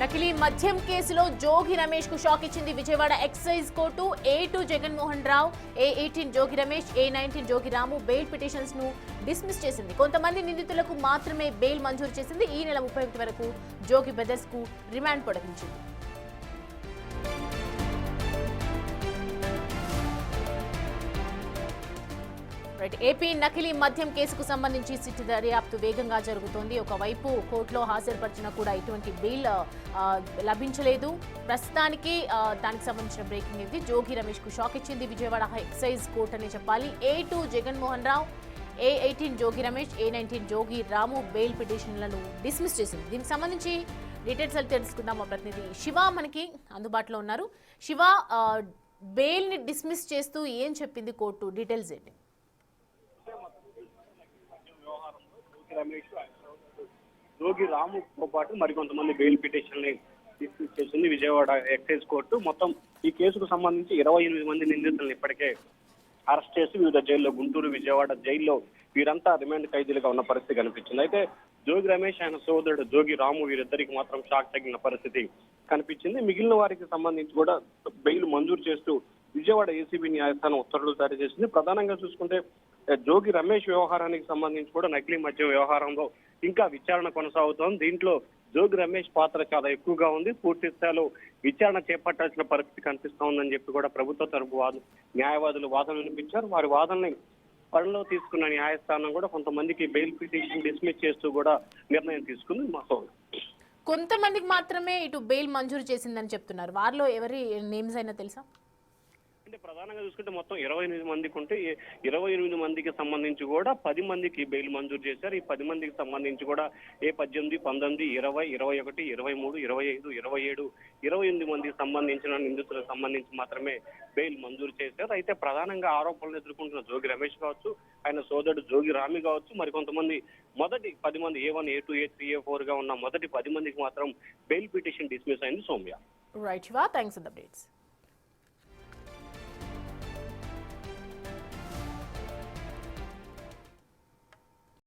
నకిలీ మద్యం కేసులో జోగి రమేష్ కు షాక్ ఇచ్చింది Vijayawada excise court. A2 Jaganmohan Rao, A18 Jogi Ramesh, A19 Jogi Ramu bail petitions ను డిస్మిస్ చేసింది. కొంతమంది నిందితులకు మాత్రమే బెయిల్ మంజూరు చేసింది. ఈ నెల 31 వరకు జోగి బ్రదర్స్ కు రిమాండ్ పొడిగించింది. ఏపీ నకిలీ మద్యం కేసుకు సంబంధించి సిట్ దర్యాప్తు వేగంగా జరుగుతోంది. ఒకవైపు కోర్టులో హాజరుపరిచినా కూడా ఇటువంటి బెయిల్ లభించలేదు. ప్రస్తుతానికి దానికి సంబంధించిన బ్రేకింగ్ ఇది. జోగి రమేష్ కు షాక్ ఇచ్చింది విజయవాడ ఎక్సైజ్ కోర్టు అని చెప్పాలి. A2 Jaganmohan Rao, A18 Jogi Ramesh, A19 Jogi Ramu bail పిటిషన్లను dismiss చేసింది. దీనికి సంబంధించి డీటెయిల్స్ తెలుసుకుందాం. మా ప్రతినిధి శివ మనకి అందుబాటులో ఉన్నారు. శివ, బెయిల్ ని డిస్మిస్ చేస్తూ ఏం చెప్పింది కోర్టు? డీటెయిల్స్ ఏంటి? జోగి రాముతో పాటు మరికొంతమంది బెయిల్ పిటిషన్ ని డిస్మిస్ చేసింది విజయవాడ ఎక్సైజ్ కోర్టు. మొత్తం ఈ కేసుకు సంబంధించి 28 మంది నిందితులను ఇప్పటికే అరెస్ట్ చేసి వివిధ జైల్లో, గుంటూరు, విజయవాడ జైల్లో వీరంతా రిమాండ్ ఖైదీలుగా ఉన్న పరిస్థితి కనిపించింది. అయితే జోగి రమేష్, ఆయన సోదరుడు జోగి రాము వీరిద్దరికి మాత్రం షాక్ తగిన పరిస్థితి కనిపించింది. మిగిలిన వారికి సంబంధించి కూడా బెయిల్ మంజూరు చేస్తూ విజయవాడ ఏసీబీ న్యాయస్థానం ఉత్తర్వులు జారీ చేసింది. ప్రధానంగా చూసుకుంటే జోగి రమేష్ వ్యవహారానికి సంబంధించి కూడా నకిలీ మద్యం వ్యవహారంలో ఇంకా విచారణ కొనసాగుతోంది. దీంట్లో జోగి రమేష్ పాత్ర చాలా ఎక్కువగా ఉంది. పూర్తి స్థాయిలో విచారణ చేపట్టాల్సిన పరిస్థితి కనిపిస్తా ఉందని చెప్పి కూడా ప్రభుత్వ తరపు న్యాయవాదులు వాదనలు వినిపించారు. వారి వాదనని పరిలో తీసుకున్న న్యాయస్థానం కూడా కొంతమందికి బెయిల్ పిటిషన్ డిస్మిస్ చేస్తూ కూడా నిర్ణయం తీసుకుంది. కొంతమందికి మాత్రమే ఇటు బెయిల్ మంజూరు చేసిందని చెప్తున్నారు. వారిలో ఎవరి నేమ్స్ అయినా తెలుసా? అంటే ప్రధానంగా చూసుకుంటే మొత్తం 28 మందికి ఉంటే 28 మందికి సంబంధించి కూడా 10 మందికి బెయిల్ మంజూరు చేశారు. ఈ 10 మందికి సంబంధించి కూడా A18, 19, 20, 21, 23, 25, 27, 28 మందికి సంబంధించిన నిందితులకు సంబంధించి మాత్రమే బెయిల్ మంజూరు చేశారు. అయితే ప్రధానంగా ఆరోపణలు ఎదుర్కొంటున్న జోగి రమేష్ కావచ్చు, ఆయన సోదరుడు జోగి రామి కావచ్చు, మరికొంతమంది మొదటి 10 మంది A1, A2, A3, A4 గా ఉన్న మొదటి 10 మందికి మాత్రం బెయిల్ పిటిషన్ డిస్మిస్ అయింది. Soumya. Right Shiva, thanks for the updates.